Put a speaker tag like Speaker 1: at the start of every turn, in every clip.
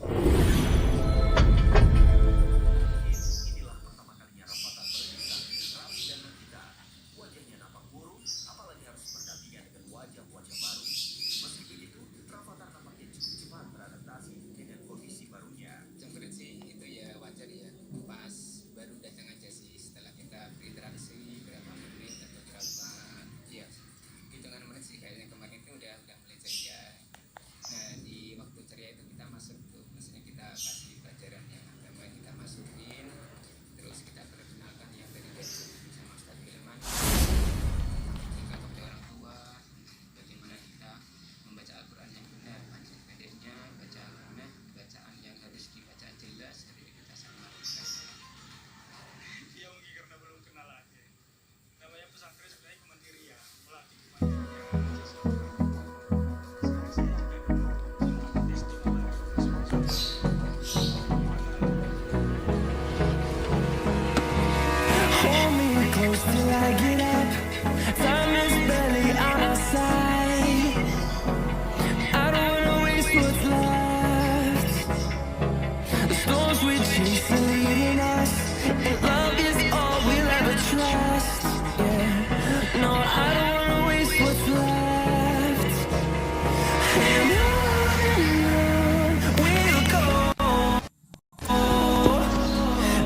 Speaker 1: Inilah pertama kalinya Rafathar berpisah, rapi dan mengkitar. Wajahnya nampak buruk, apalagi harus berdampingan dengan wajah-wajah baru. Meski begitu, Rafathar nampaknya cukup cepat beradaptasi dengan kondisi barunya.
Speaker 2: Cemberut sih, itu ya wajar ya. Pas baru datang aja sih, setelah kita berinteraksi berapa menit atau berapa, ya hitungan menit sih kayaknya kemarin itu udah mulai ceria. Nah di waktu ceria itu kita masuk tuh, maksudnya kita kasih pelajaran yang agama, kita masukin, terus kita perkenalkan yang tadi dia sama Ustaz Hilman, kita kepada orang tua, bagaimana kita membaca Al-Quran yang benar, panjang pendeknya, baca al-Quran, bacaan yang harus dibaca jelas, hari ini kita sama
Speaker 3: Iya mungkin karena belum kenal aja. Namanya pesantren sebenarnya kemandirian, melatih kemandirian.
Speaker 4: Hold me close till I get up. Time is barely on our side. I don't wanna waste what's left. The storms we chase are leading us, and love is all we'll ever trust. Yeah, no, I don't wanna waste what's left. And on we'll go,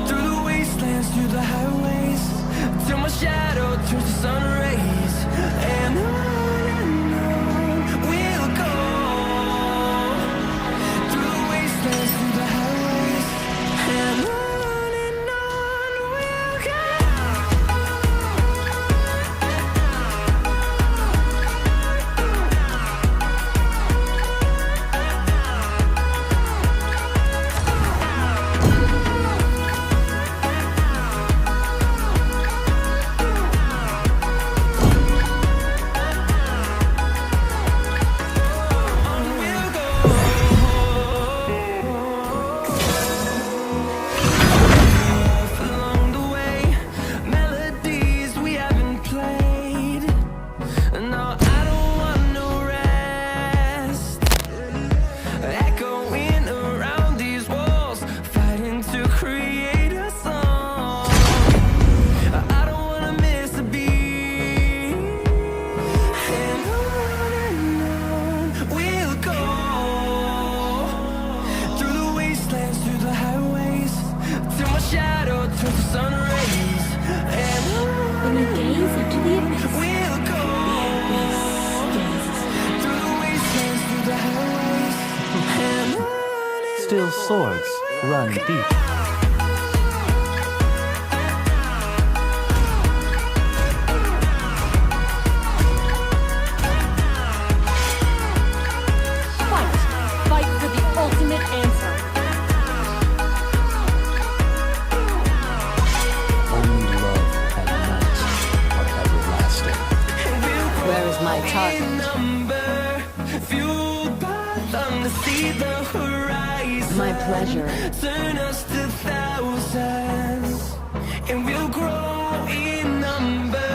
Speaker 4: through the wastelands, through the highways, till my shadow turns to sun rays. And on we'll go, through the wastelands, through the highways, and on we'll go. Along the way, melodies we haven't played. No, I don't want no rest. Echoing around these walls, fighting to create a song. I don't wanna miss a beat. And on we'll go, through the wastelands, through the highways, till my shadow turns to sun rays. And
Speaker 5: When you gaze into the abyss,
Speaker 4: we'll go, through the wastelands, through the highways, and on.
Speaker 6: Still swords run deep.
Speaker 5: fight! Fight for the ultimate answer!
Speaker 6: Only love and night are everlasting.
Speaker 5: Where is my target?
Speaker 4: Number, fueled by them to see the horizon.
Speaker 5: My pleasure.
Speaker 4: Turn us to thousands, and we'll grow in number.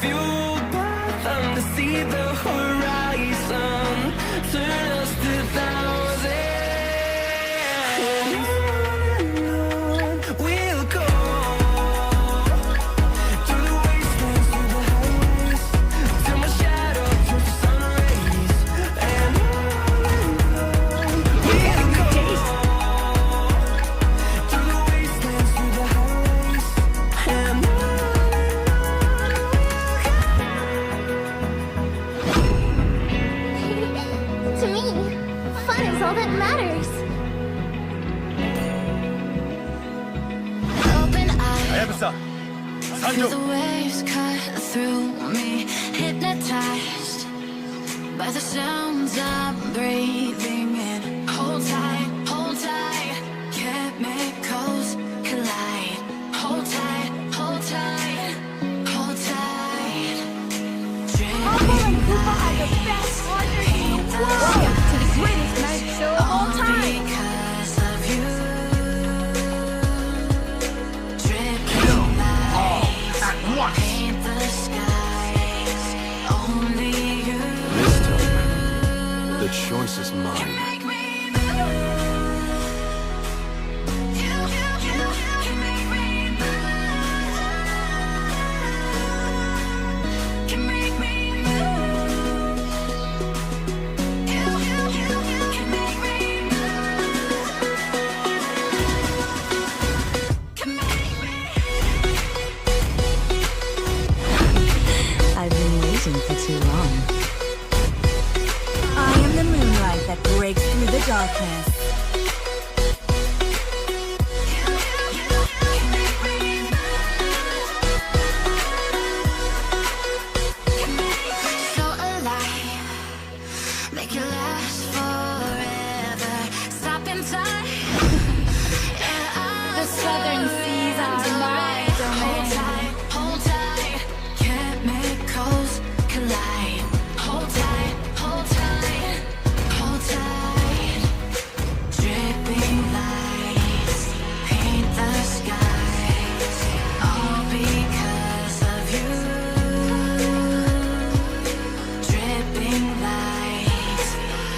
Speaker 4: Fueled by them to see the horizon. Turn us to thousands. And on we'll go, through the wastelands, through the highways, till my shadow turns to sun rays. And on we'll go, through the wastelands, through the highways, and on.
Speaker 7: To me, fun is all that matters.
Speaker 8: Open eyes, feel the waves cut through me, hypnotized by the sounds I'm breathing in. Hold tight, chemicals collide. Hold tight, hold tight, hold tight.
Speaker 7: Uncle and Koopa are the best archers in the world. To the greatest magic show of all time.
Speaker 8: Because of you, dripping lights paint the skies. Only you.
Speaker 6: This time, the choice is mine.
Speaker 5: through the darkness.
Speaker 8: So alive, make it last forever. Stop in time.
Speaker 7: The southern seas under my domain.
Speaker 8: Hold tight, chemicals collide. Hold tight, hold tight, hold tight. Dripping lights paint the skies, all because of you. Dripping lights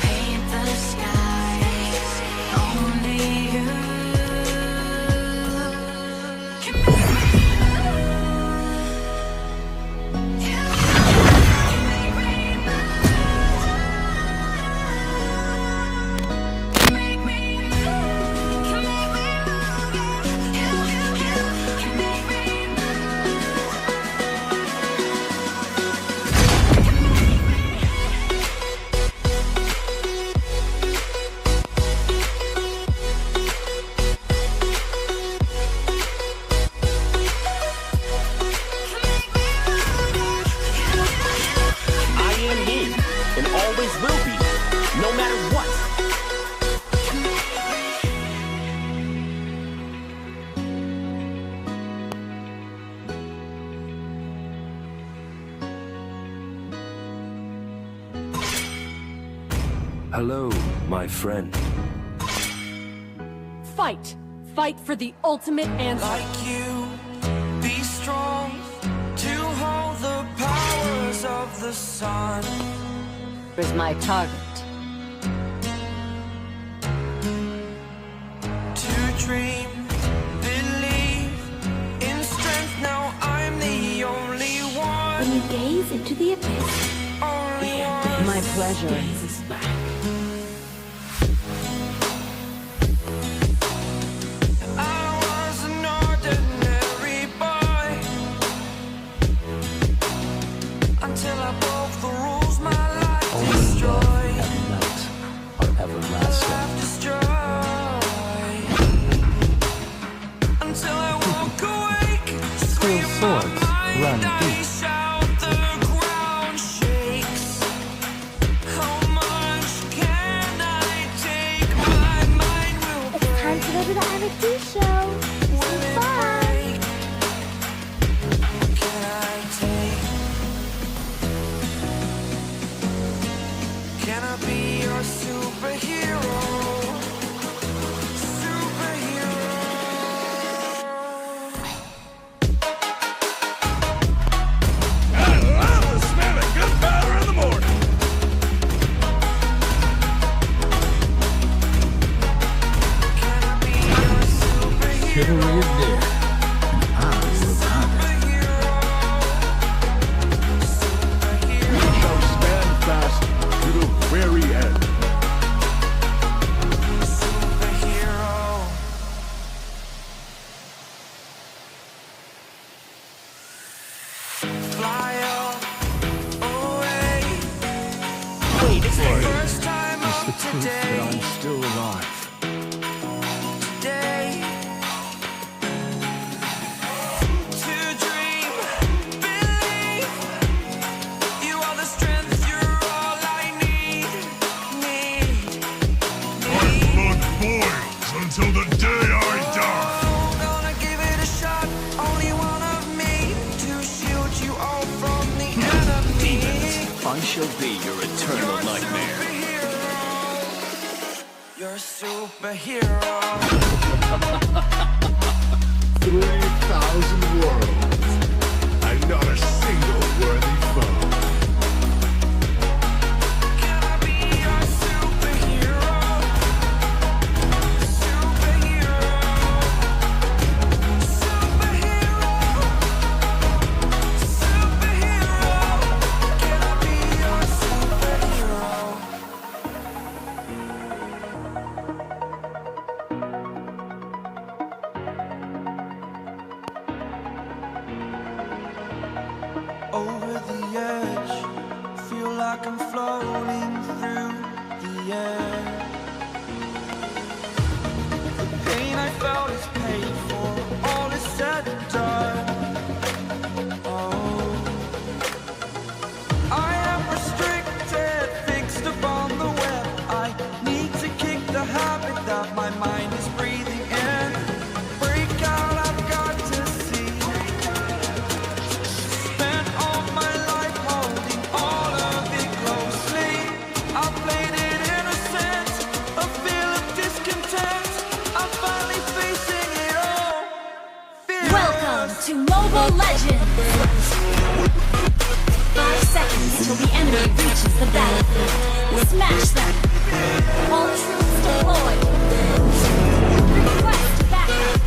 Speaker 8: paint the skies, only you.
Speaker 9: I am he, and always will be, no matter what.
Speaker 6: Hello, my friend.
Speaker 5: Fight! Fight for the ultimate answer.
Speaker 4: Like you, be strong to hold the powers of the sun.
Speaker 5: Where's my target?
Speaker 4: To dream, believe in strength. Now I'm the only one.
Speaker 7: When you gaze into the abyss,
Speaker 4: Only one.
Speaker 5: My pleasure.
Speaker 4: I was an ordinary boy until I broke the rules. My life
Speaker 6: Only love
Speaker 4: destroyed.
Speaker 6: and night are everlasting.
Speaker 4: Life destroyed until I walk awake.
Speaker 6: Still
Speaker 4: Scream
Speaker 6: swords
Speaker 4: my mind,
Speaker 6: run
Speaker 4: I
Speaker 6: deep.
Speaker 4: shout, the ground shakes. How much can I take? My mind will
Speaker 7: it's time to go to the NXT show. This
Speaker 4: Will
Speaker 7: is
Speaker 4: it
Speaker 7: fun.
Speaker 4: break? Can I take? Can I be your superhero? Superhero. Can I be your superhero?
Speaker 6: Chivalry is there. I will honor.
Speaker 4: Superhero.
Speaker 10: Shall stand fast to the very end.
Speaker 4: Superhero. Fly away.
Speaker 6: Wait for it.
Speaker 4: First time
Speaker 10: It's
Speaker 4: of
Speaker 10: the truth that
Speaker 4: today.
Speaker 10: I'm still alive.
Speaker 4: Today. To dream, believe. You are the strength. You're all I need.
Speaker 10: Blood boils until the day I die.
Speaker 4: Gonna give it a shot. Only one of me to shield you all from the enemy.
Speaker 9: I shall be your eternal nightmare.
Speaker 4: You're a superhero.
Speaker 10: 3,000 worlds, and not a single worthy foe.
Speaker 4: Can I be your superhero? Superhero. Superhero. Superhero. Can I be your superhero?
Speaker 5: to Mobile Legends! 5 seconds till the enemy reaches the battlefield. Smash them! All troops deployed! Request backup!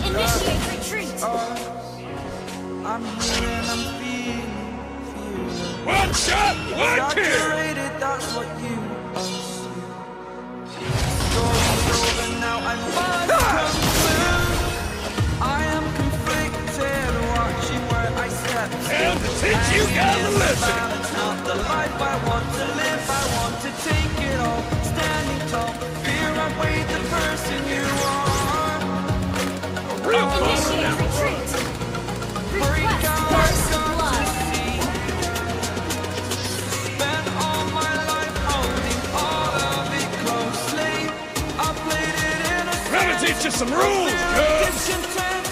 Speaker 5: Initiate retreat!
Speaker 4: I'm here and I'm feeling.
Speaker 10: One shot, one kill!
Speaker 4: Saturated, that's what you assume. Story's over now, I must conclude. I am conflicted, watching where I step.
Speaker 10: And to teach you guys a lesson.
Speaker 4: It's not the life I want to live, I want to take it all. Standing tall, fear I weighed the person you are.
Speaker 10: Real
Speaker 5: Initiate retreat! Request first blood!
Speaker 4: Spent all my life holding all of it closely. I played it in a
Speaker 10: I'm gonna teach you some rules, cuz!
Speaker 4: discontent.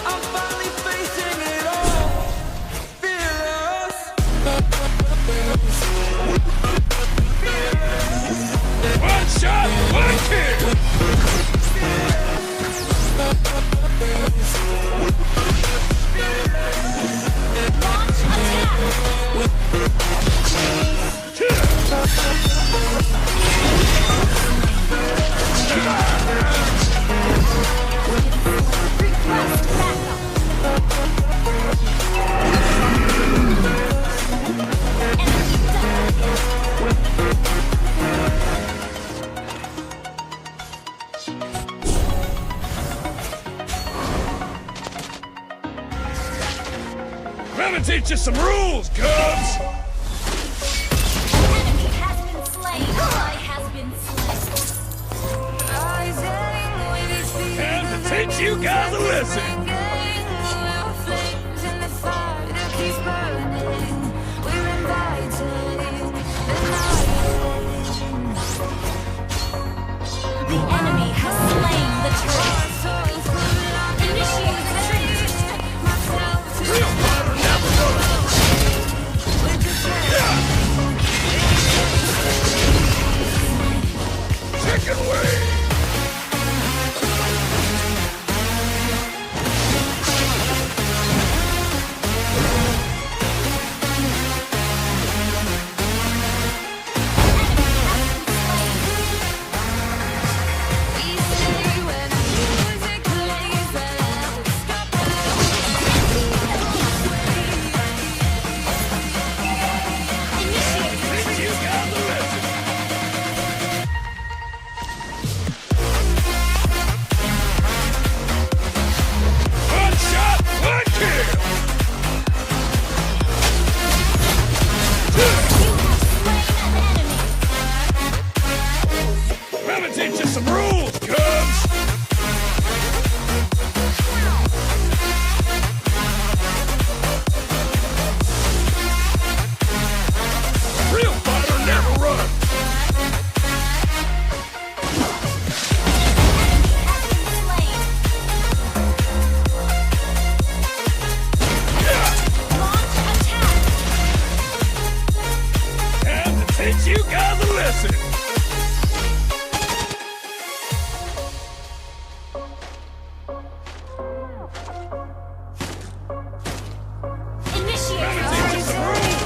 Speaker 4: I'm finally facing it all. Fearless.
Speaker 10: One shot, one kill!
Speaker 5: Launch attack! Request backup! Enemy double kill!
Speaker 10: I'm gonna teach you some rules, cubs!
Speaker 5: Enemy has been slain! Ally has been slain!
Speaker 10: And to teach you guys a lesson!
Speaker 5: The enemy has slain the turret! Initiate retreat!
Speaker 10: Real fighter never runs! Chicken wing! One shot, one kill! I'm gonna teach you some rules, cubs! Real fighter never runs! And to teach you guys a lesson!
Speaker 5: Initiate
Speaker 10: I'm gonna teach you some rules!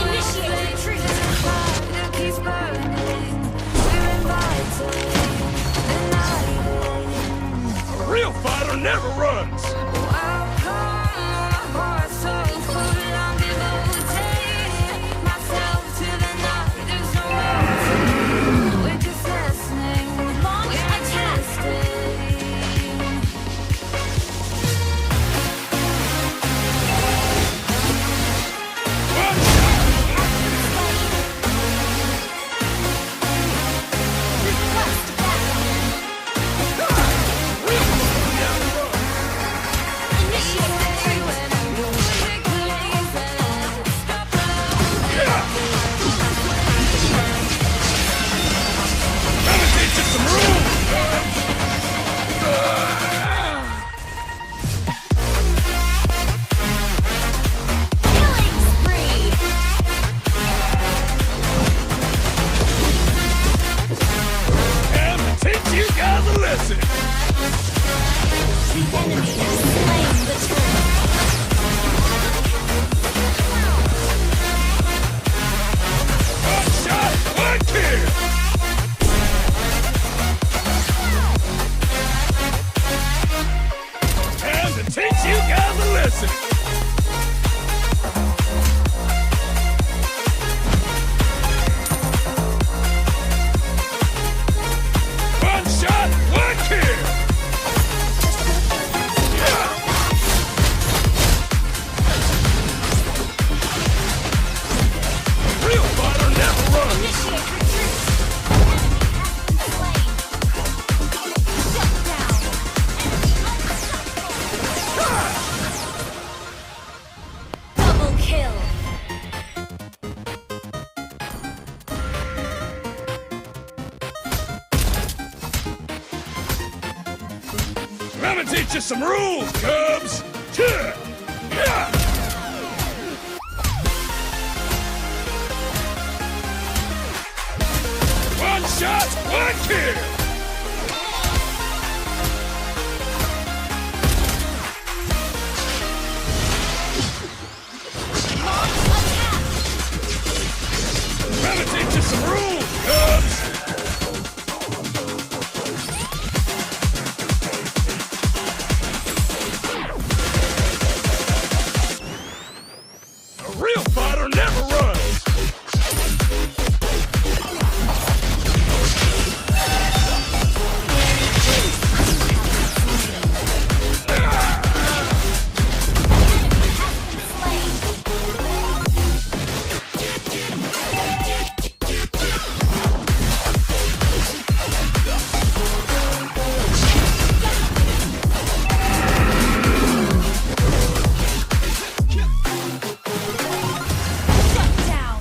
Speaker 5: Initiate retreat!
Speaker 10: A real fighter never runs!
Speaker 5: Launch attack!
Speaker 10: One shot!
Speaker 5: Request backup!
Speaker 10: Real fighter never runs! teach you guys a lesson. One shot, one kill. Real fighter never runs.
Speaker 5: Initiate retreat. Enemy has been slain. Shut down. Enemy unstoppable. Double kill.
Speaker 10: Let me teach you some rules, Cubs. Yeah. One shot, one kill. Let me teach you some rules, Cubs. A real fighter never runs.
Speaker 5: Shut down.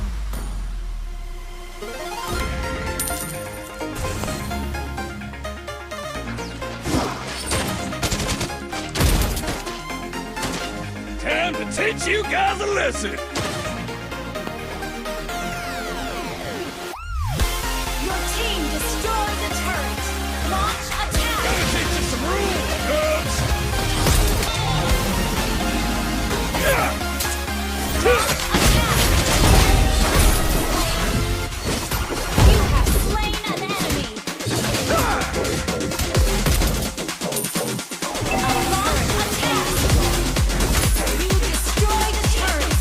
Speaker 10: Time to teach you guys a lesson.
Speaker 5: Your team destroyed the turret. Launch attack.
Speaker 10: Gotta teach you some rules, Cubs. Yeah.
Speaker 5: You have slain an enemy. A launch attack. You destroyed a turret.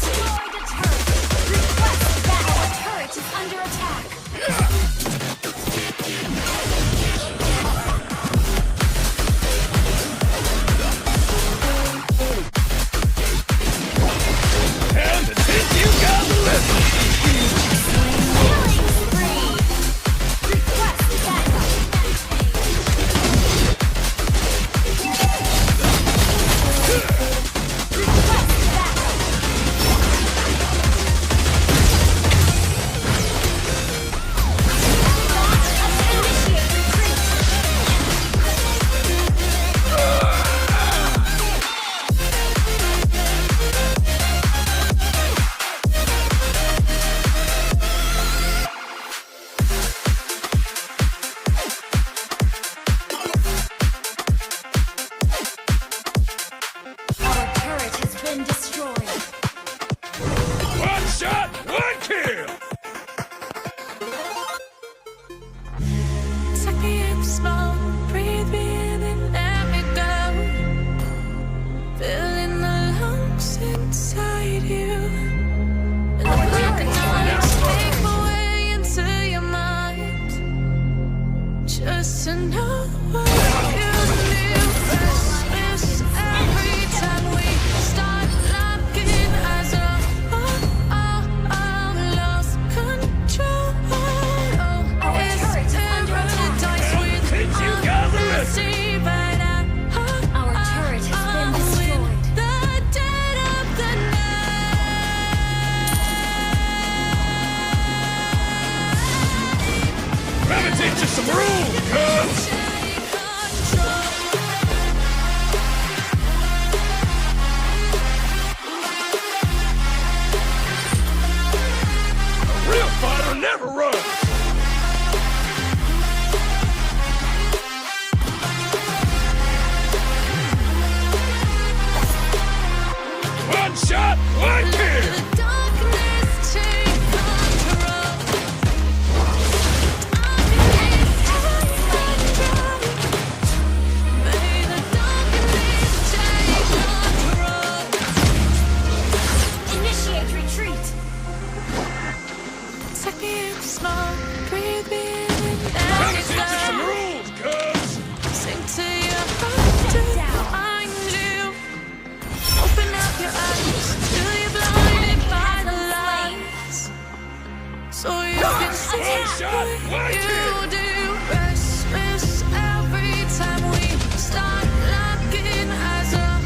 Speaker 10: shot, one kill.
Speaker 8: You do restless every time we start locking eyes up.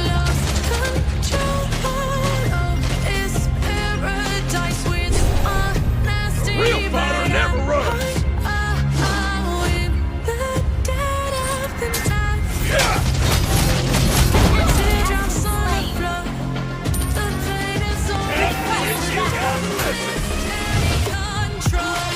Speaker 8: Lost control. It's paradise with a nasty
Speaker 10: Real fighter never runs.
Speaker 8: In the dead of the night.
Speaker 10: Yeah.
Speaker 8: Teardrops on the floor. The pain is on
Speaker 10: You gotta listen.
Speaker 8: control.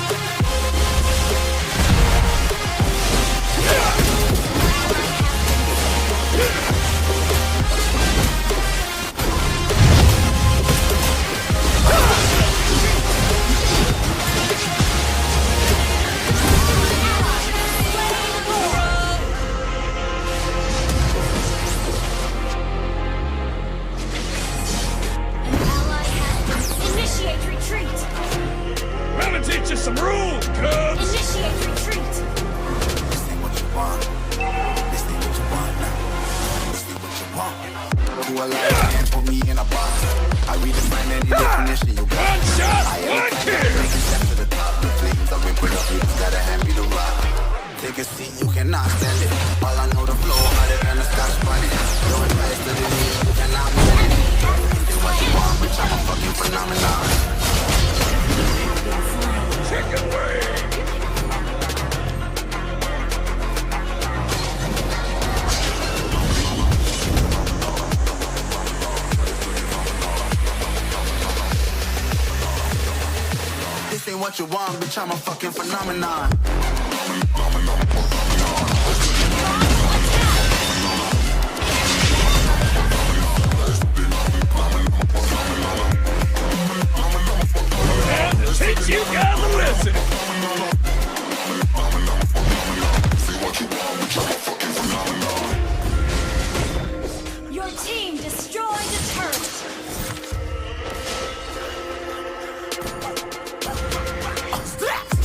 Speaker 5: Initiate retreat!
Speaker 10: Gonna teach you some rules, cubs.
Speaker 5: Initiate retreat!
Speaker 11: This ain't what you want. This ain't what you want now. This ain't what you want. You a liar and put me in a box. I redefine any definition you got.
Speaker 10: One shot,
Speaker 11: I
Speaker 10: one
Speaker 11: ain't
Speaker 10: kill.
Speaker 11: making steps to the top. The flames I've been put up, you just gotta hand me the rock. Take a seat, you cannot stand it. All I know the flow harder than a Scotch bunny. No advice to the need, you cannot win it. This ain't what you want, bitch, I'm a fucking phenomenon.
Speaker 10: Chicken wing.
Speaker 11: This ain't what you want, bitch, I'm a fucking phenomenon.
Speaker 10: Teach you gotta listen.
Speaker 5: Your team destroyed a turret!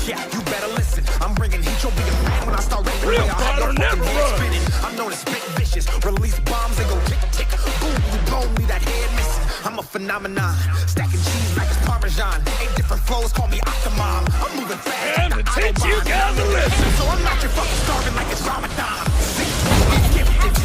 Speaker 9: Yeah, you better listen. I'm bringing heat, you'll be a man when I start raining.
Speaker 10: Real
Speaker 9: I'll have
Speaker 10: fighter
Speaker 9: your
Speaker 10: never
Speaker 9: fucking head
Speaker 10: runs.
Speaker 9: spinning. I'm known as spit vicious. Release bombs, they go tick tick. Boom, you blow me that head missing. I'm a phenomenon. Stacking cheese like it's Parmesan. 8 different flows, call me Octomom. I'm moving fast.
Speaker 10: And to teach you gotta listen.
Speaker 9: So I'm not your fucking starving like it's Ramadan. Gifted,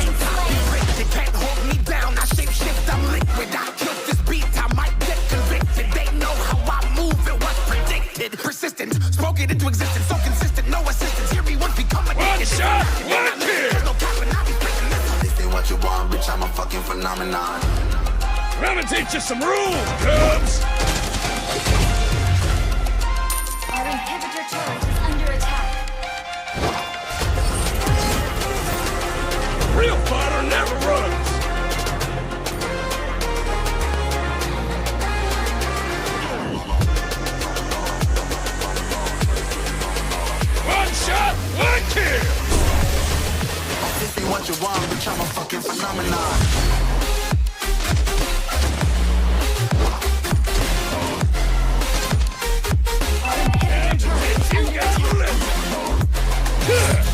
Speaker 9: you can't hold me down. I shape shift, I'm liquid. I killed this beat, I might get convicted. They know how I move, it was predicted. Persistent, spoke it into existence. So consistent, no assistance. Hear me once become
Speaker 10: One
Speaker 9: addicted.
Speaker 10: shot, one
Speaker 9: There's
Speaker 10: kill.
Speaker 9: no capping, I be breaking this.
Speaker 11: This ain't what you want, bitch, I'm a fucking phenomenon.
Speaker 10: Gonna teach you some rules, cubs.
Speaker 5: Our inhibitor turret is under attack.
Speaker 10: Real fighter never runs. One shot, one kill.
Speaker 11: This ain't what you want, bitch, I'm a fucking phenomenon.
Speaker 10: And to teach you gotta listen. Good.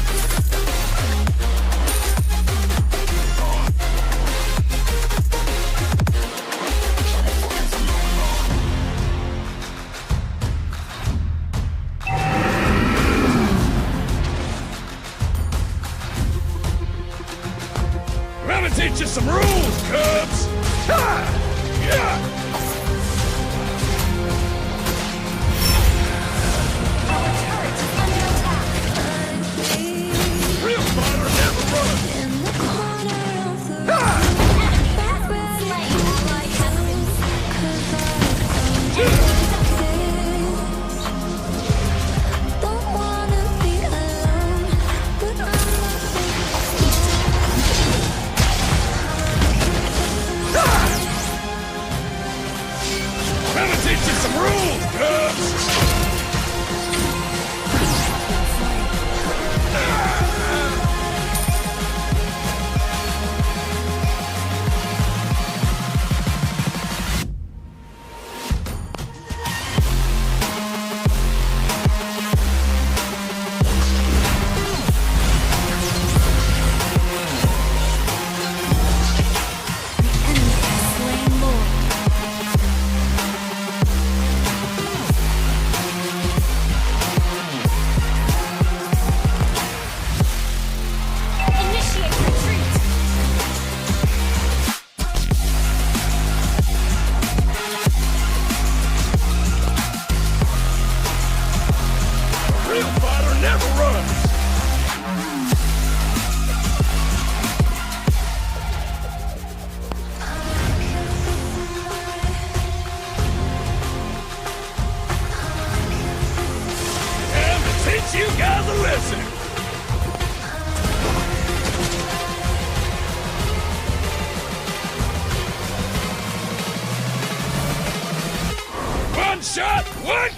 Speaker 10: Gonna teach you some rules, cubs. Ha! Yeah.
Speaker 5: Our turret is under attack.
Speaker 10: Real fighter never runs.
Speaker 8: In the corner of the
Speaker 10: Ha!
Speaker 5: Enemy has been slain. Ally has been
Speaker 8: Don't wanna be alone, but I'm
Speaker 10: Gonna teach you some rules, cubs.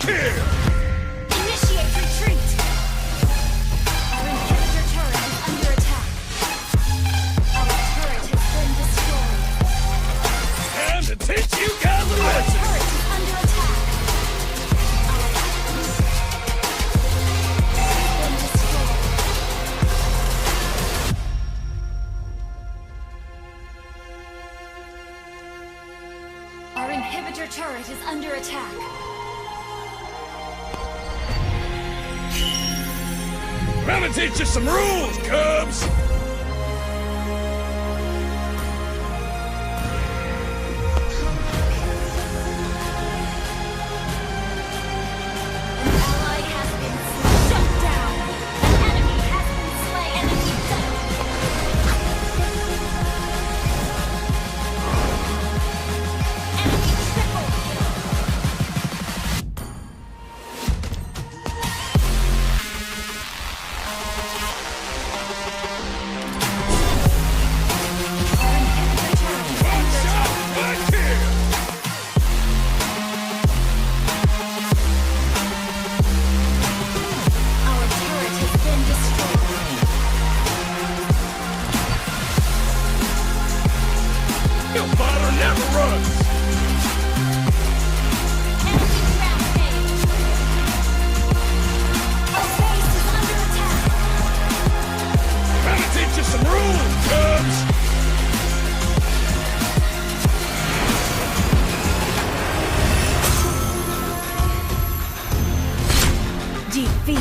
Speaker 10: kill!
Speaker 5: Initiate retreat. Our inhibitor turret is under attack. Our turret has been destroyed.
Speaker 10: Time to teach you guys a
Speaker 5: Our
Speaker 10: lesson!
Speaker 5: turret is under attack. Our has been destroyed. Our inhibitor turret is under attack.
Speaker 10: Gonna teach you some rules, Cubs!
Speaker 5: An ally has been shut down. An enemy has been slain. Enemy down. Enemy triple kill. Our inhibitor turret is
Speaker 10: One
Speaker 5: under
Speaker 10: shot,
Speaker 5: attack.
Speaker 10: one kill!
Speaker 5: Our turret has been destroyed.
Speaker 10: Your father never runs!
Speaker 5: Enemy rampage. Our base is under attack.
Speaker 10: Gonna teach you some rules, Cubs!
Speaker 5: Defeat.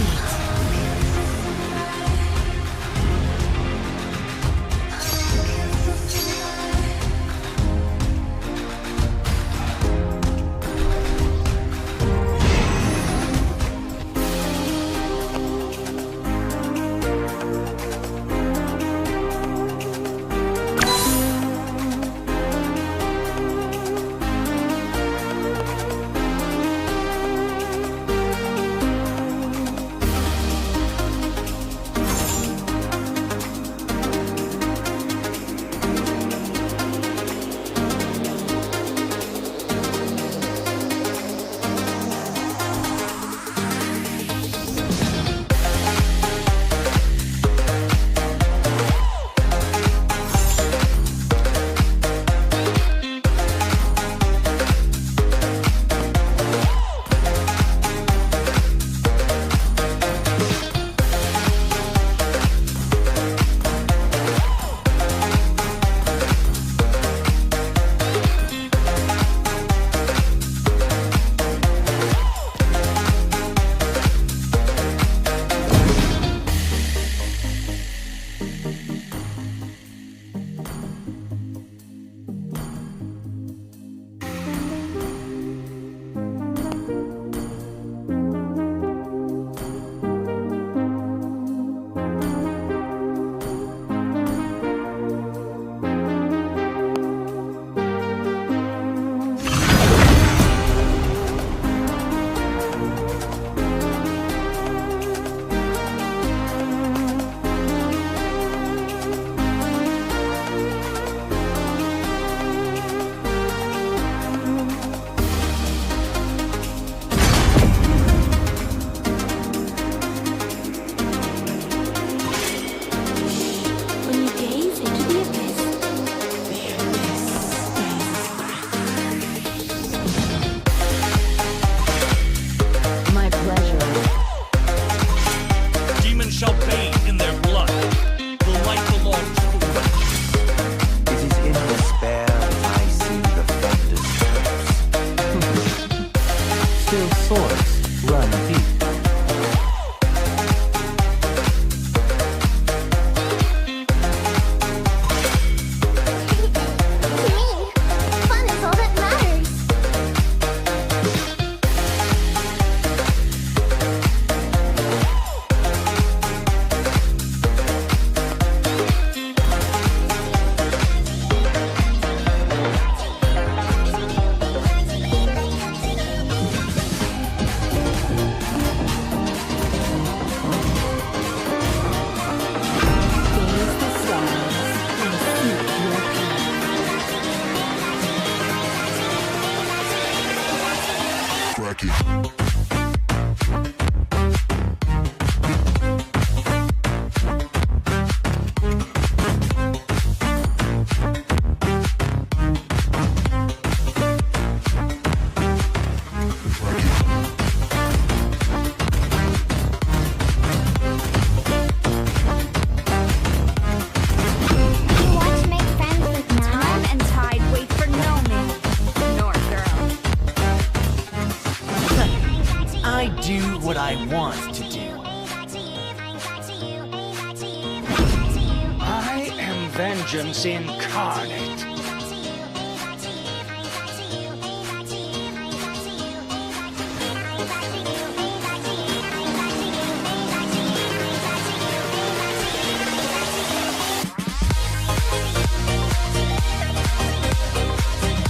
Speaker 10: vengeance incarnate.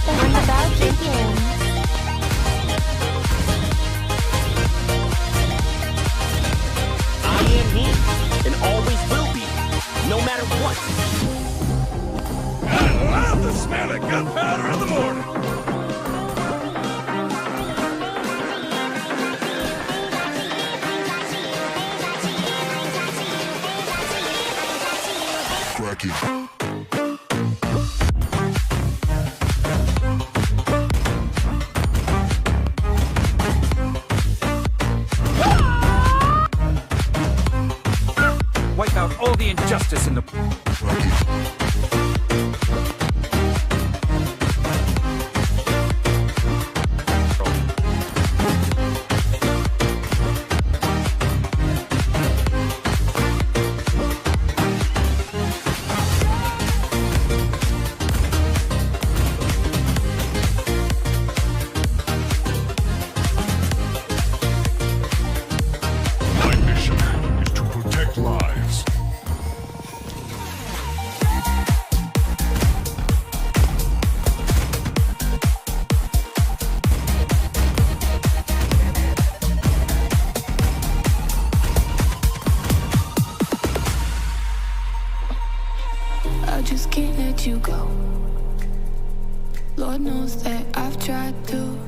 Speaker 7: When the bell begins.
Speaker 9: I am he, and always will be, no matter what.
Speaker 10: I love the smell of gunpowder in the morning.
Speaker 11: Cracking.
Speaker 10: Wipe out all the injustice in the...
Speaker 11: My mission is to protect lives.
Speaker 8: I just can't let you go. Lord knows that I've tried to.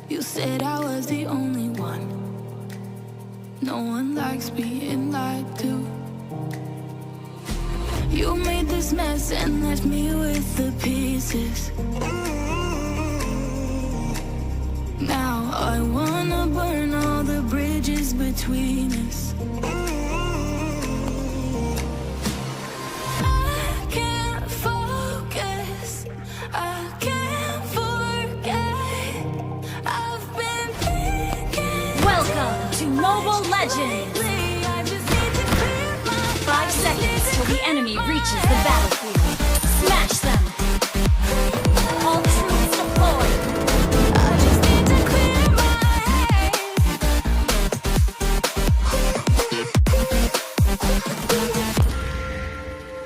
Speaker 8: You said I was the only one. No one likes being lied to. You made this mess and left me with the pieces. Now I wanna burn all the bridges between us. I can't focus, I can't forget. I've been thinking.
Speaker 5: Welcome to Mobile Legends.
Speaker 8: I just need to clear my
Speaker 5: 5 seconds till the enemy reaches the battlefield. Smash them. All troops deployed.
Speaker 8: I just need to clear my head.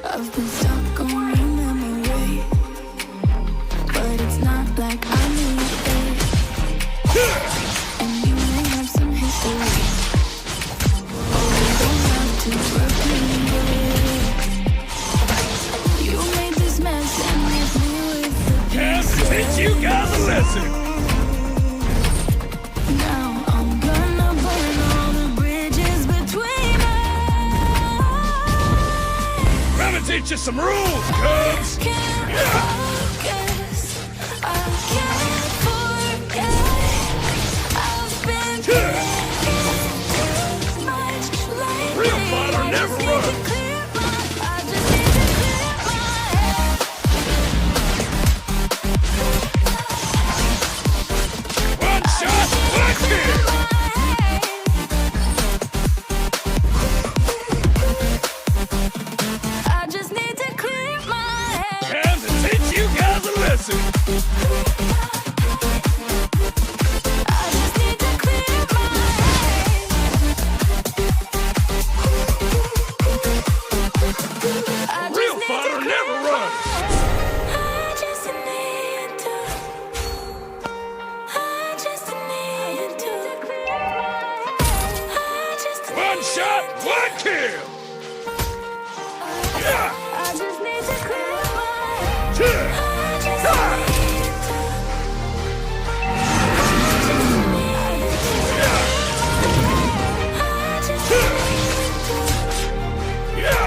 Speaker 8: I've been stuck on your memory, but it's not like I need it. And you may have some history. Oh, we don't have to repeat it. You made this mess and left me with the
Speaker 10: Time to
Speaker 8: pieces.
Speaker 10: teach you guys a lesson.
Speaker 8: Now I'm gonna burn all the bridges between us.
Speaker 10: Gonna teach you some rules, cubs.
Speaker 8: Can't focus, I can't forget. I've been thinking too much lately.
Speaker 10: Real fighter never runs.
Speaker 8: I just need to clear my head.
Speaker 10: One shot, one kill.
Speaker 8: I just need to clear my head.
Speaker 10: Time to teach you guys a lesson.
Speaker 8: I just need to clear my head. I just
Speaker 10: Real
Speaker 8: need
Speaker 10: fighter
Speaker 8: to
Speaker 10: never
Speaker 8: clear
Speaker 10: runs.
Speaker 8: I just need to. I just need to. I just
Speaker 10: One shot, one kill. Yeah.
Speaker 8: I just need to clear my head.
Speaker 10: Yeah.
Speaker 8: I just
Speaker 10: Ah.
Speaker 8: need to.
Speaker 10: Yeah.
Speaker 8: I just need to.
Speaker 10: Yeah.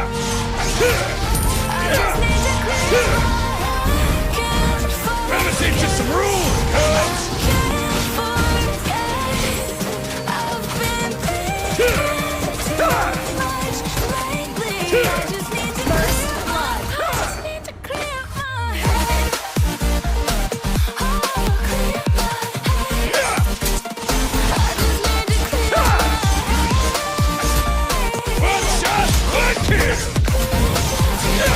Speaker 8: I just need to clear my head. Can't focus.
Speaker 10: Gonna teach you some rules, cubs.
Speaker 8: Can't forget. I've been thinking
Speaker 10: Ah.
Speaker 8: much lately. I just need to
Speaker 5: First
Speaker 8: clear my
Speaker 5: blood.
Speaker 8: I just need to clear my head. Oh, clear my head.
Speaker 10: Yeah.
Speaker 8: I just need to clear my head.
Speaker 10: One shot, one kill. Yeah.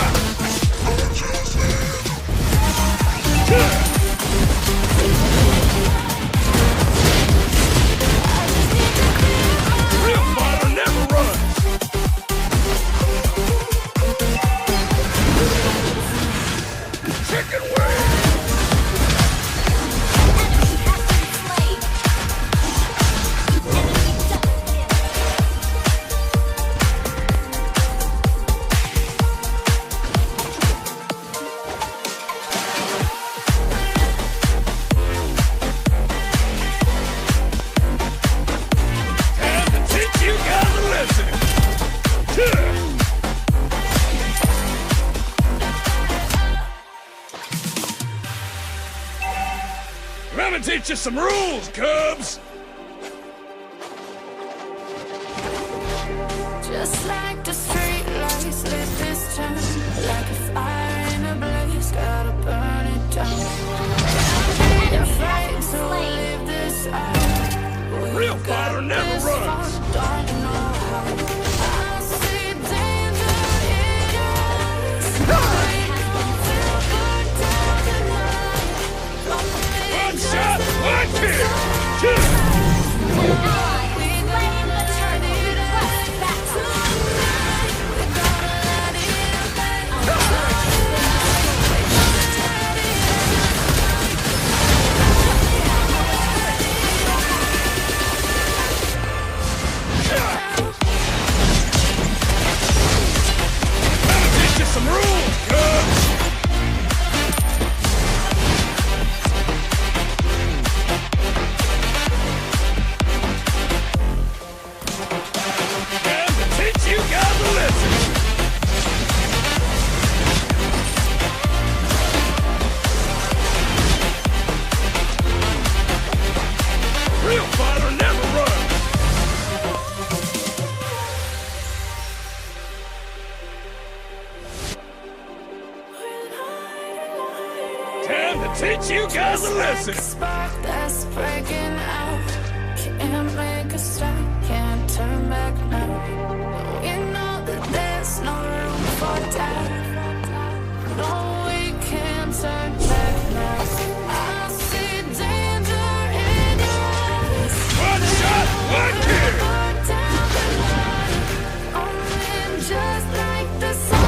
Speaker 10: teach you some rules, Cubs!
Speaker 8: Just like the street lights lit this town, like a fire in a blaze, gotta burn it down. Can't be afraid to leave this out.
Speaker 10: Real fighter never runs.
Speaker 8: Don't know how. I see danger in us.
Speaker 10: One shot, one kill! Some rules, Cubs! Time to teach you guys a lesson! Real fighter never runs! Time to teach you guys a lesson.
Speaker 8: Spark that's breaking out. Can't make a stop, can't turn back now. We know that there's no room for doubt. No, we can't turn back now. I see danger in us.
Speaker 10: One shot, one kill!
Speaker 8: Just like the sun.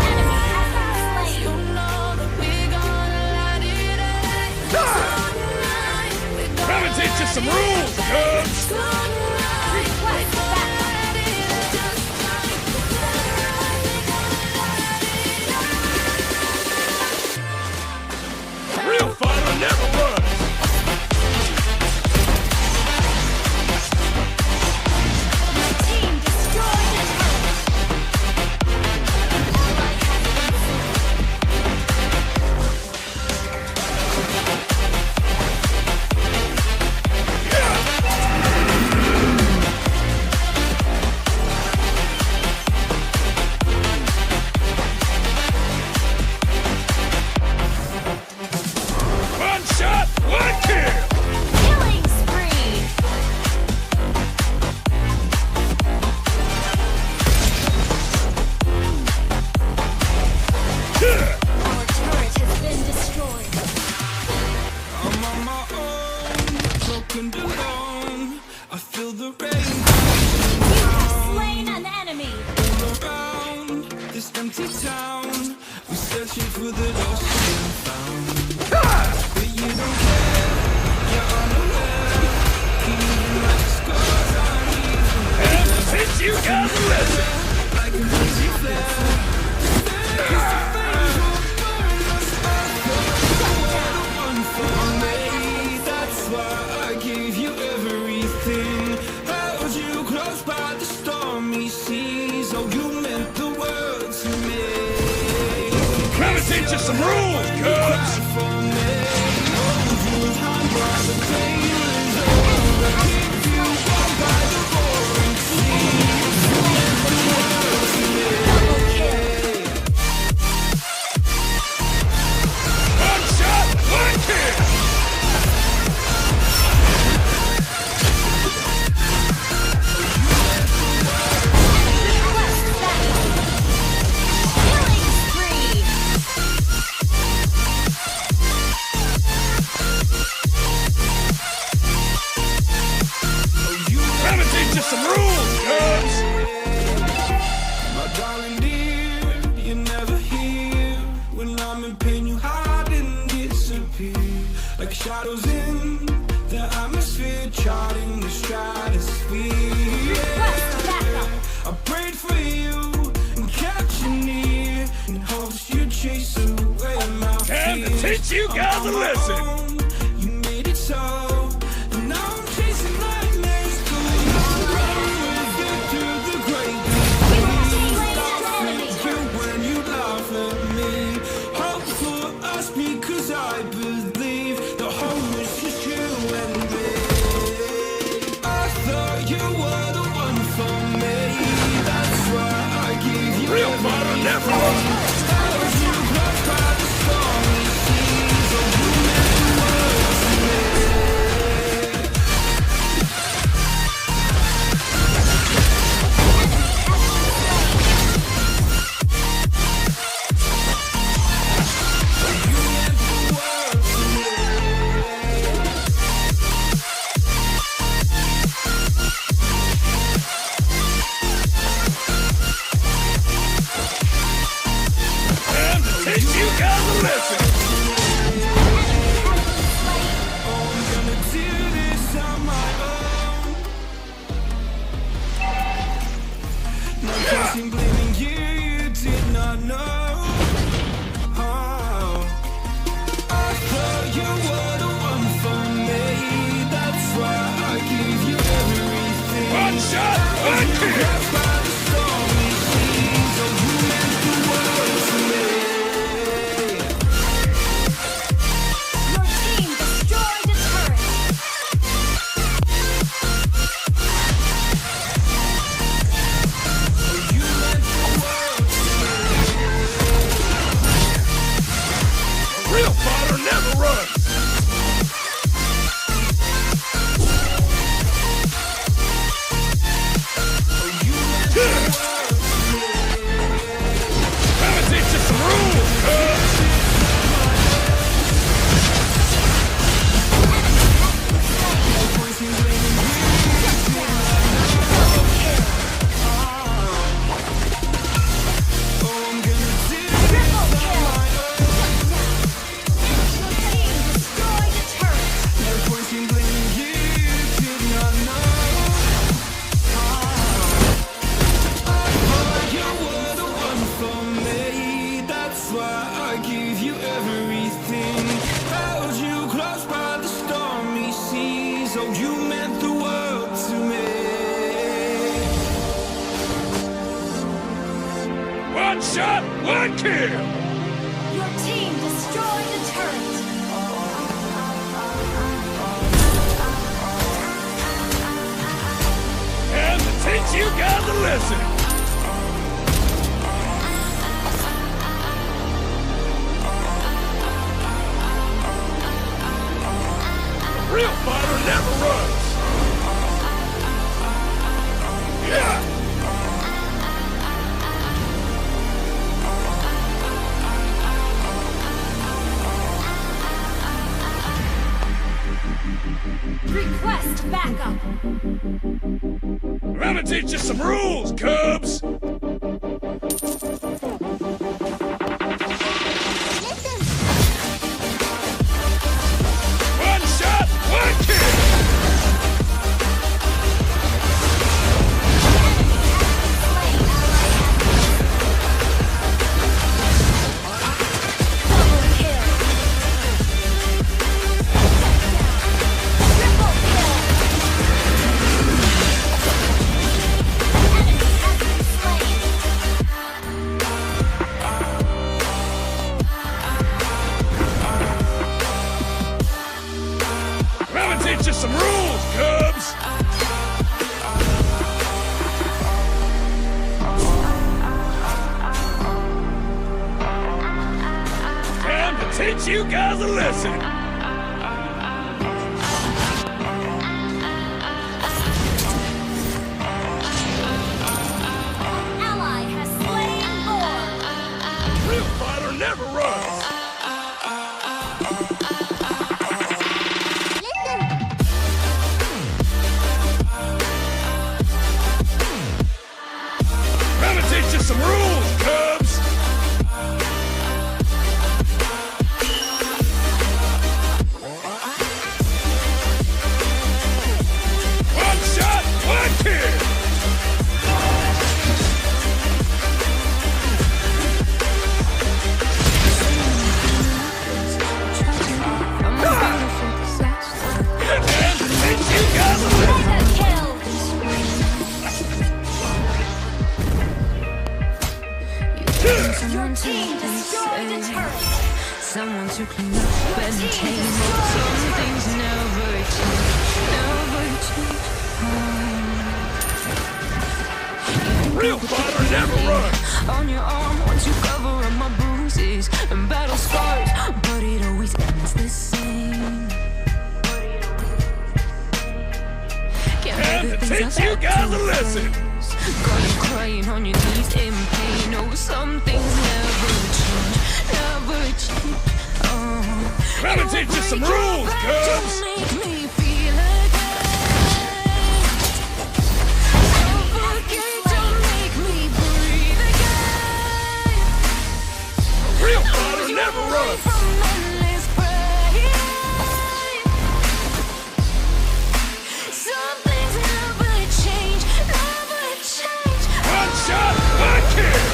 Speaker 8: You know that we gonna light it up.
Speaker 10: Come and teach you some rules, Cubs! Real fighter never runs!
Speaker 5: Team destroyed the turret.
Speaker 10: One shot, one kill!
Speaker 5: Killing spree. Our turret has been destroyed.
Speaker 4: I'm on my own, broken alone. I feel the rain
Speaker 5: You have slain an enemy.
Speaker 4: around this empty town. We're searching for the lost and found. But you don't care, you're unaware. Even like the scars on
Speaker 10: Time to teach you guys a lesson!
Speaker 4: like a crazy flare. That's why I gave you everything. Held you close by the stormy seas. Oh, you meant the world to me.
Speaker 10: Come and teach you some rules, Cubs!
Speaker 4: For me, hold you high while the day is over. Keep you warm by the roaring sea. You meant the world to me.
Speaker 10: One shot, one kill!
Speaker 5: Killing spree.
Speaker 10: Come and teach you some rules, Cubs!
Speaker 4: My darling dear, you're never here. When I'm in pain, you hide and disappear. Like shadows in the atmosphere, charting the stratosphere.
Speaker 5: Request backup.
Speaker 4: I prayed for you and kept you near in hopes you'd chase away my
Speaker 10: Time to
Speaker 4: fears.
Speaker 10: teach you guys a
Speaker 4: I'm on my
Speaker 10: lesson!
Speaker 4: own, you made it so. And now I'm chasing nightmares, going on with it through the great
Speaker 5: You have slain an enemy.
Speaker 4: you when you laugh at me. Hope for us because I believe the home is just you and
Speaker 10: fighter never runs. Time to teach you guys a lesson.
Speaker 4: Blaming you, you did not know. Oh, I thought you were the one for me. That's why I give you everything.
Speaker 10: One shot, one kill.
Speaker 4: By the stormy seas, oh, you meant the world to me.
Speaker 5: Your team destroyed a turret.
Speaker 10: Real fighter never runs. Time to teach you some rules, cuz.
Speaker 5: Triple kill. Your team destroyed a turret.
Speaker 4: That's why I give you everything. Held you close by the stormy seas. Oh, you meant the world to me.
Speaker 10: One shot, one kill.
Speaker 5: Your team destroyed a turret.
Speaker 10: Time to teach you guys a lesson. Real fighter never runs. Yeah.
Speaker 5: Request backup.
Speaker 10: I'm gonna teach you some rules, Cubs. One shot, one kill.
Speaker 5: Double kill. Triple kill. Enemy has been slain.
Speaker 10: I'm gonna teach you some rules, Cubs. Time to teach you guys a lesson.
Speaker 5: Ally has slain Lord.
Speaker 10: Real fighter never runs. I'm gonna teach you some rules, Cubs. One shot, one kill. And to teach you guys a lesson.
Speaker 5: Mega kill. Your team destroyed a turret.
Speaker 8: Someone to clean up and tame up. Some things never change, never change.
Speaker 10: Real fighter never runs.
Speaker 8: On your arm. want to cover up my bruises and battle scars, but it always ends the same.
Speaker 10: And to teach you guys a lesson.
Speaker 8: Got you crying on your knees in pain. Oh, some things never change, never change. Oh,
Speaker 10: Gotta teach you some rules, cubs.
Speaker 8: make me feel again. Don't forget to make me breathe again.
Speaker 10: Real fighter never runs.
Speaker 8: From endless pain. Some things never change, never change.
Speaker 10: One shot, one kill.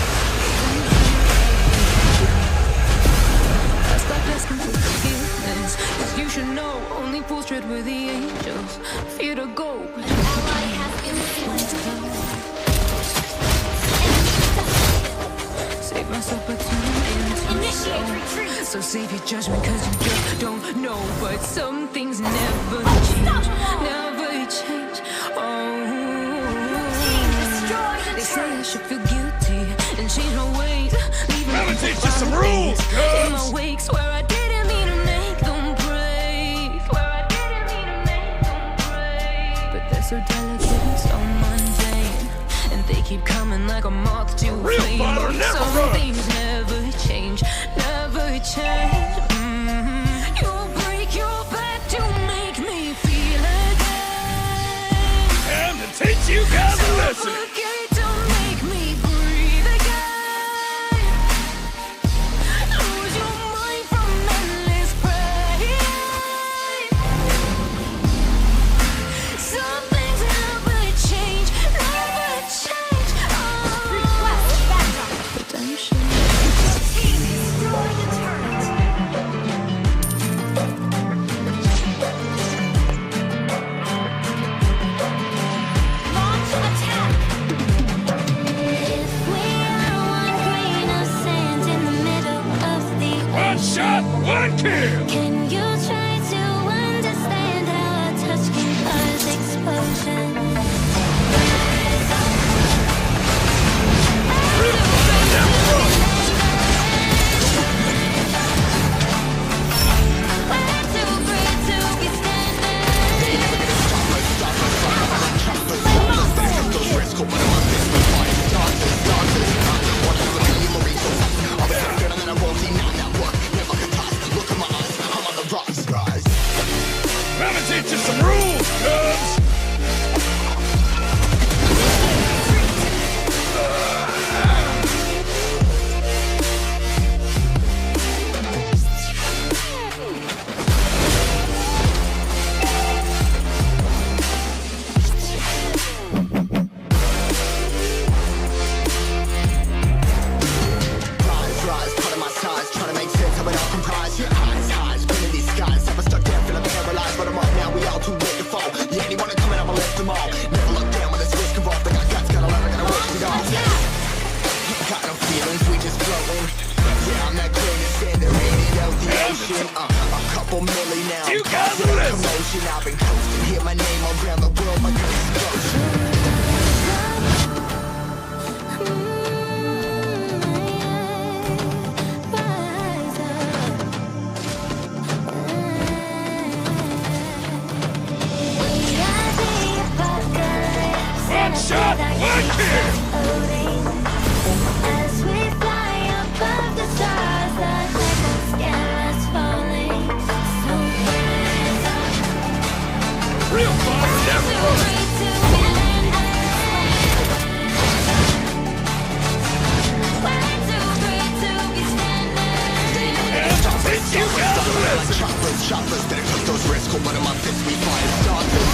Speaker 8: That's like asking for forgiveness, 'cause you should know only fools tread with the angels. Fear to go. Save myself a
Speaker 5: Initiate retreat.
Speaker 8: So save your judgment, 'cause you just don't know. But some things never change, never change. They say I should feel guilty and change my ways.
Speaker 10: Gotta teach you some rules,
Speaker 8: In my
Speaker 10: cubs.
Speaker 8: wake, swear I didn't mean to make them break. But they're so delicate and so mundane, and they keep coming like a moth to a
Speaker 10: Real
Speaker 8: flame.
Speaker 10: fighter never
Speaker 8: Some
Speaker 10: runs.
Speaker 8: things never change, never change. You break your back to make me feel again.
Speaker 10: And to teach you guys a lesson.
Speaker 8: Forget to make me breathe again. Lose your mind from endless pain. Some things never change, never change.
Speaker 5: Request backup.
Speaker 8: Redemption.
Speaker 5: Destroy the turret. Launch attack.
Speaker 8: If we are one grain of sand in the middle of the
Speaker 10: One shot, one kill.
Speaker 8: Can you try to understand how a touch can cause explosion? We're too great to be standing.
Speaker 10: Gotta teach you some rules, cubs.
Speaker 9: Rise, part of my size, trying to make sense of it all comprise. Your eyes, spinning these skies. Never stuck down, feeling paralyzed, but I'm up now. We all too late to fall. Yeah, anyone coming up, I'll lift them all. Never look down when there's risk involved. I got guts, gotta learn, I gotta work it off. Got no feelings, we just floating. Yeah, I'm that grain of sand that radiated out the ocean. A couple milli now.
Speaker 10: You guys are listening.
Speaker 9: Commotion, I've been coasting. Hear my name around the world like an explosion.
Speaker 10: One shot, one kill.
Speaker 8: As we fly above the stars, the heavens scare us falling. So rise up.
Speaker 10: Real fighter never runs.
Speaker 8: Free to be landed. We're too great to be standing.
Speaker 10: And to teach you guys a lesson.
Speaker 9: Choppers, better cut those risks. Hold one of my fists, we fire starters.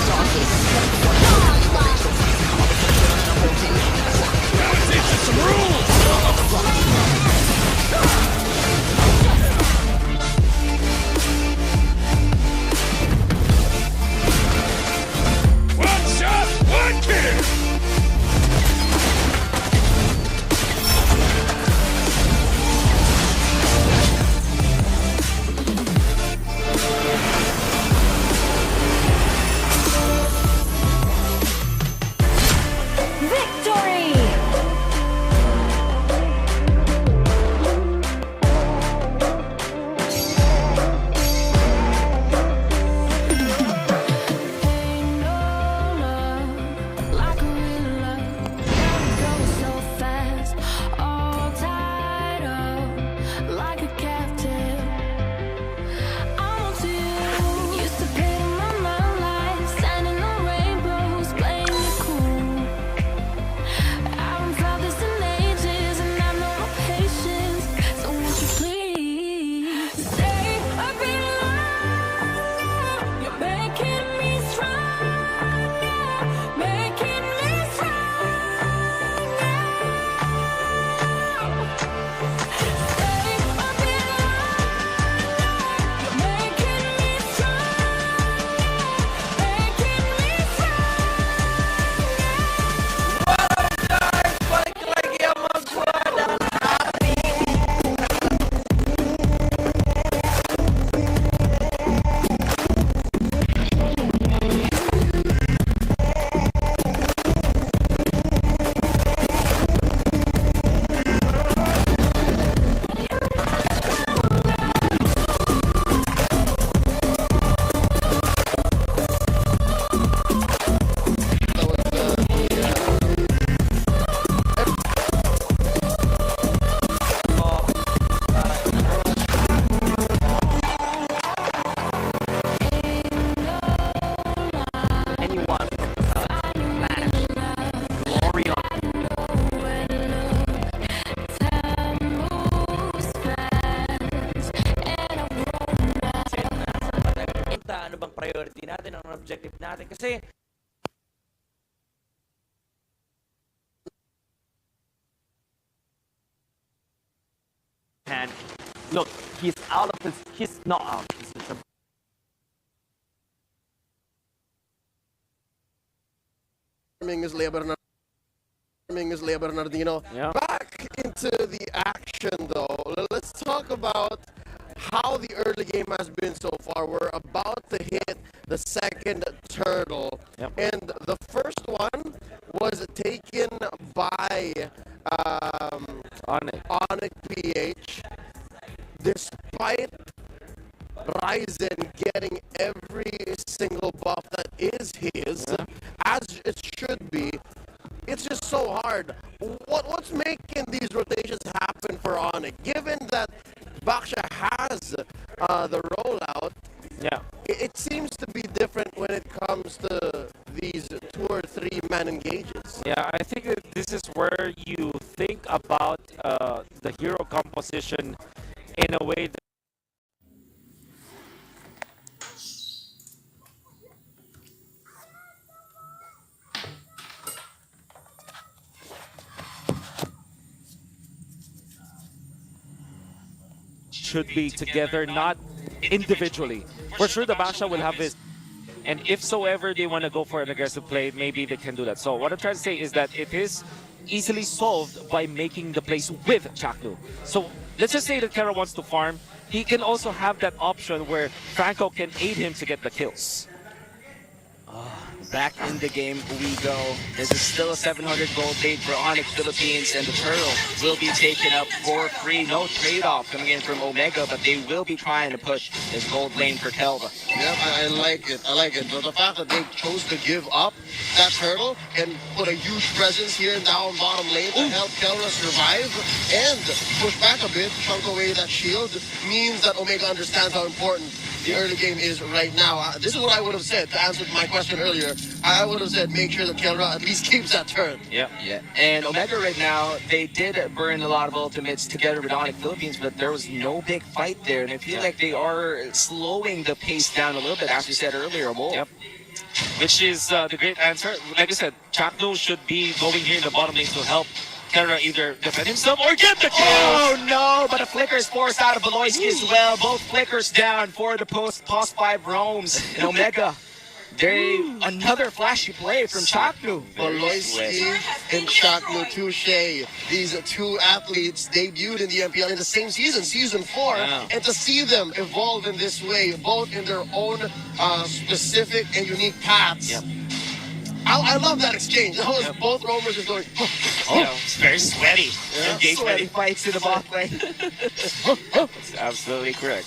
Speaker 10: Gotta teach you some rules. One shot, one kill.
Speaker 12: priority natin, ang objective natin. Kasi and look, he's not out.
Speaker 13: Is Lea Bernardino.
Speaker 12: Yeah.
Speaker 13: Back into the action though. Let's talk about how the early game has been so far. We're about to hit the second turtle.
Speaker 12: Yep.
Speaker 13: And the first one was taken by Onyx PH. Despite Ryzen getting every single buff that is his, as it should be, it's just so hard. What's making these rotations happen for Onyx? Given that Baksha has the rollout, it seems to be different when it comes to these 2 or 3 man engages.
Speaker 12: Yeah, I think that this is where you think about the hero composition in a way that should be together, not individually. For sure, the Baksha will have his, and if so ever they want to go for an aggressive play, maybe they can do that. So what I'm trying to say is that it is easily solved by making the plays with Chaknu. So let's just say that Kara wants to farm, he can also have that option where Franco can aid him to get the kills.
Speaker 14: Back in the game we go. This is still a 700 gold lead for Onyx Philippines, and the turtle will be taken up for free. No trade-off coming in from Omega, but they will be trying to push this gold lane for Kelva.
Speaker 13: Yep, I like it. I like it. But the fact that they chose to give up that turtle and put a huge presence here down bottom lane to help Kelva survive and push back a bit, chunk away that shield, means that Omega understands how important the early game is right now. This is what I would have said to answer my question earlier. I would have said make sure that Kelra at least keeps that turn.
Speaker 14: Yeah. And Omega right now, they did burn a lot of ultimates together with Onyx Philippines, but there was no big fight there. And I feel like they are slowing the pace down a little bit, as we said earlier, Mo.
Speaker 12: Yep. Which is the great answer. Like I said, Chakno should be going here in the bottom lane to help Terra either defend himself or get the kill.
Speaker 14: Oh no, but a flicker is forced out of Beloyski as well. Both flickers down for the post 5 roams. And Omega, another flashy play from Chaknu.
Speaker 13: Beloyski and Chaknu Touche. These 2 athletes debuted in the MPL in the same season, Season 4.
Speaker 12: Wow.
Speaker 13: And to see them evolve in this way, both in their own specific and unique paths.
Speaker 12: Yep.
Speaker 13: I love that exchange. Both roamers just going,
Speaker 12: it's very sweaty.
Speaker 14: Sweaty fights in the bot lane.
Speaker 12: That's absolutely correct.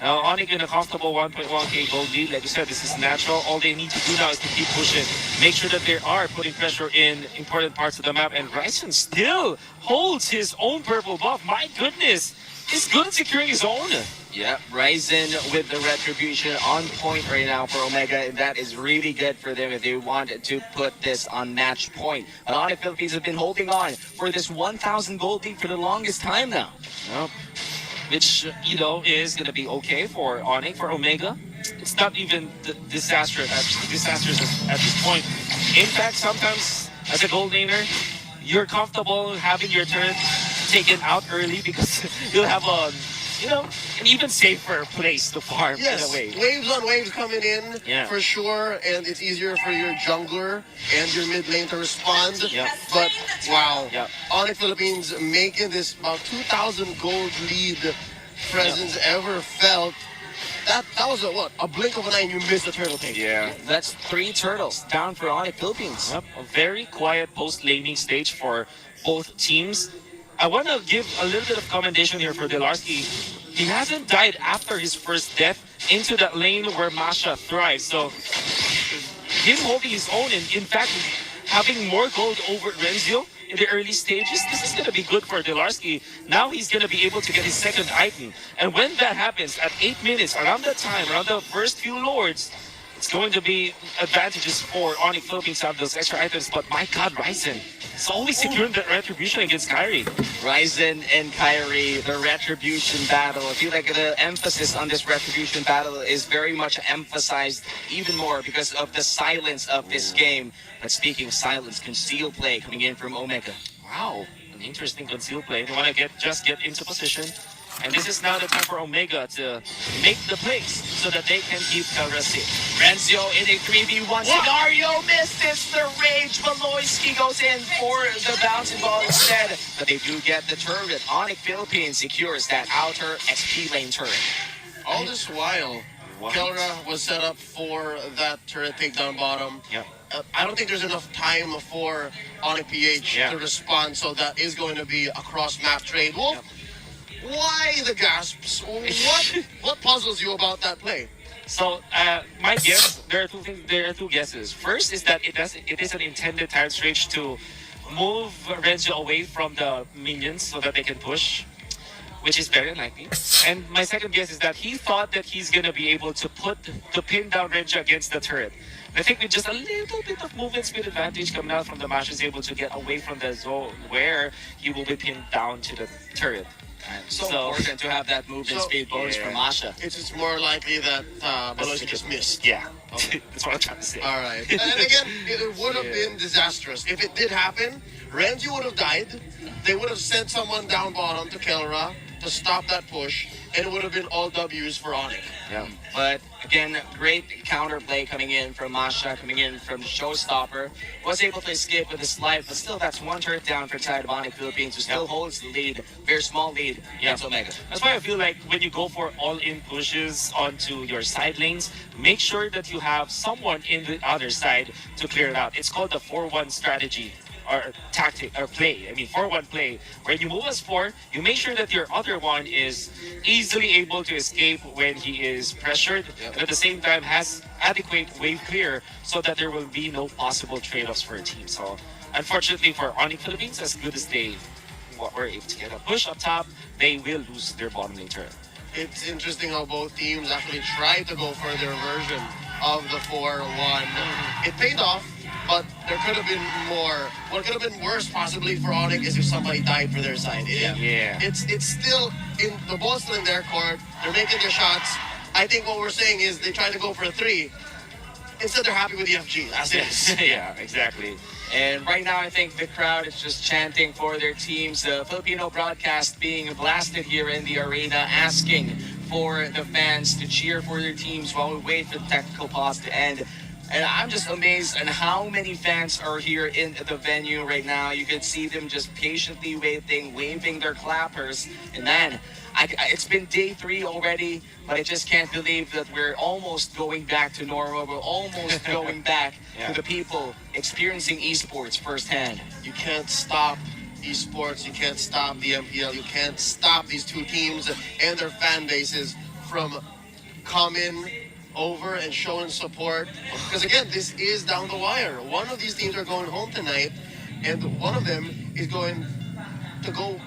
Speaker 12: Now, Onyx in a comfortable 1.1k gold lead. Like you said, this is natural. All they need to do now is to keep pushing. Make sure that they are putting pressure in important parts of the map. And Ryzen still holds his own purple buff. My goodness. He's good at securing his own.
Speaker 14: Yeah, Ryzen with the retribution on point right now for Omega. That is really good for them if they want to put this on match point. But Onyx Philippines have been holding on for this 1,000 gold lead for the longest time now.
Speaker 12: Yep. Which, is going to be okay for Onyx. For Omega, it's not even disastrous at this point. In fact, sometimes as a gold laner, you're comfortable having your turn taken out early because you'll have an even safer place to farm in a way.
Speaker 13: Waves on waves coming in for sure, and it's easier for your jungler and your mid lane to respond. But wow, Onyx Philippines making this about 2,000 gold lead presence ever felt. That was a blink of an eye and you missed the turtle take.
Speaker 14: Yeah, that's 3 turtles down for Onyx Philippines.
Speaker 12: Yep, a very quiet post-laning stage for both teams. I want to give a little bit of commendation here for Delarski. He hasn't died after his first death into that lane where Masha thrives. So him holding his own and in fact having more gold over Renzio in the early stages, this is going to be good for Delarski. Now he's going to be able to get his second item. And when that happens at 8 minutes, around that time, around the first few lords, it's going to be advantages for Onyx Philippines to have those extra items. But my God, Ryzen is always securing that retribution against Kyrie.
Speaker 14: Ryzen and Kyrie, the retribution battle. I feel like the emphasis on this retribution battle is very much emphasized even more because of the silence of this game. But speaking of silence, concealed play coming in from Omega.
Speaker 12: Wow, an interesting concealed play. They want to just get into position. And this is now the time for Omega to make the plays so that they can keep Kelra safe.
Speaker 14: Renzio in a 3v1 scenario misses the rage. Maloyski goes in for the bouncing ball instead. But they do get the turret. Onyx Philippines secures that outer XP lane turret.
Speaker 13: All this while, Kelra was set up for that turret takedown bottom.
Speaker 12: Yep.
Speaker 13: I don't think there's enough time for Onyx PH to respond, so that is going to be a cross-map trade. Wolf, why the gasps? What puzzles you about that play?
Speaker 12: So my guess, there are two guesses. First is that it is an intended tire switch to move Renzo away from the minions so that they can push, which is very unlikely. And my second guess is that he thought that he's gonna be able to pin down Renzo against the turret. I think with just a little bit of movement speed advantage coming out from the Mash is able to get away from the zone where he will be pinned down to the turret.
Speaker 14: So important to have that movement speed bonus from Asha.
Speaker 13: It's just more likely that Maloyski just missed.
Speaker 12: Yeah, that's what I'm trying to say.
Speaker 13: All right. And again, it would have been disastrous. If it did happen, Renji would have died. They would have sent someone down bottom to Kelra to stop that push, and it would have been all W's for Onyx.
Speaker 14: Yeah. But again, great counterplay coming in from Masha, coming in from the Showstopper. Was able to escape with his life, but still that's one turret down for side of Onyx Philippines, who still holds the lead, very small lead against Omega.
Speaker 12: That's why I feel like when you go for all-in pushes onto your side lanes, make sure that you have someone in the other side to clear it out. It's called the 4-1 strategy. Or tactic or play. I mean 4-1 play, where you move as 4, you make sure that your other one is easily able to escape when he is pressured, and at the same time has adequate wave clear so that there will be no possible trade-offs for a team. So unfortunately for Onyx Philippines, as good as they were able to get a push up top, they will lose their bottom lane turret.
Speaker 13: It's interesting how both teams actually tried to go for their version of the 4-1. It paid off, but there could have been more. What could have been worse possibly for Onyx is if somebody died for their side. It's still in the ball's still in their court. They're making their shots. I think what we're saying is they try to go for a 3. Instead, they're happy with the FG. As is.
Speaker 12: Yeah, exactly.
Speaker 14: And right now, I think the crowd is just chanting for their teams. The Filipino broadcast being blasted here in the arena, asking for the fans to cheer for their teams while we wait for the technical pause to end. And I'm just amazed at how many fans are here in the venue right now. You can see them just patiently waiting, waving their clappers. And man, it's been day 3 already, but I just can't believe that we're almost going back to normal. We're almost going back to the people experiencing esports firsthand.
Speaker 13: You can't stop esports. You can't stop the MPL. You can't stop these two teams and their fan bases from coming over and showing support, because again, this is down the wire. One of these teams are going home tonight, and one of them is going to go